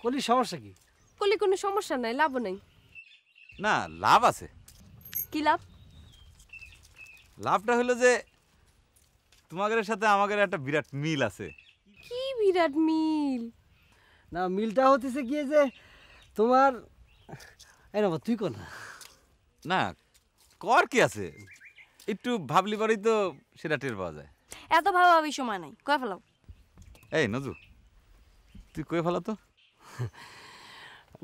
কলি সমস্যা কি? কলি কোনো সমস্যা নাই, লাভও নাই। না, লাভ আছে। কি লাভ? লাভটা হলো যে তোমাদের সাথে আমাদের একটা বিরাট মিল আছে। কি বিরাট মিল? না, মিলটা হতেছে গিয়ে যে তোমার এই না তুই কর না। না, কর কি আছে, একটু ভাবলি পরেই তো সেটা টের পাওয়া যায়। এত ভাবাভাবি সময় নাই, কয়ে ফেলাও। এই নজু, তুই কয়ে ফেলা তো।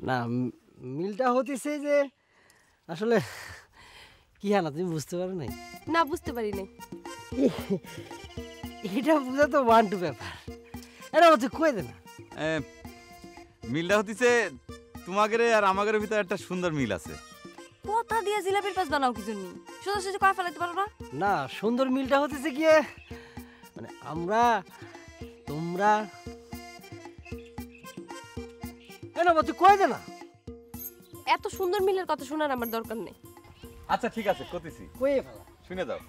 না, মিলটা হতেছে যে আসলে কি না তুমি বুঝতে পারো নাই? না, বুঝতে পারি নাই। এটা বুঝা তো ওয়ান টু ব্যাপার। এটা তুই কয়ে দে না। মিলটা হতিছে তোমাদের আর আমাদের ভিতরে একটা সুন্দর মিল আছে। কথা দিয়ে জিলাপির পাস বানাও কি জন্য? সোজা সোজা কয়ে ফেলাইতে পারো না? না, সুন্দর মিলটা হতেছে গিয়ে মানে আমরা তোমরা না তুই কয়ে দে না। এত সুন্দর মিলের কথা শোনার আমার দরকার নেই। আচ্ছা ঠিক আছে, কতিছি কয়ে ফেলা। শুনে দাও।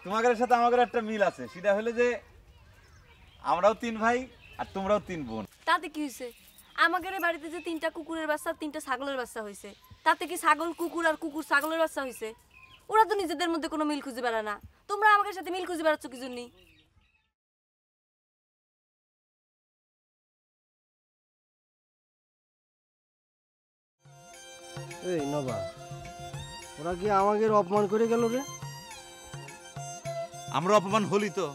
তোমাদের সাথে আমাদের একটা মিল আছে, সেটা হলো যে আমরাও 3 ভাই আর তোমরাও 3 বোন। তাতে কি হয়েছে? আমাদের বাড়িতে যে 3টা কুকুরের বাচ্চা 3টা ছাগলের বাচ্চা হয়েছে, তাতে কি ছাগল কুকুর আর কুকুর ছাগলের বাচ্চা হয়েছে? ওরা তো নিজেদের মধ্যে কোনো মিল খুঁজে বেড়ায় না, তোমরা আমাদের সাথে মিল খুঁজে বেড়াচ্ছ কি জন্য? এই নবা, ওরা কি আমাদের অপমান করে গেল রে? আমরা অপমান হলি তো।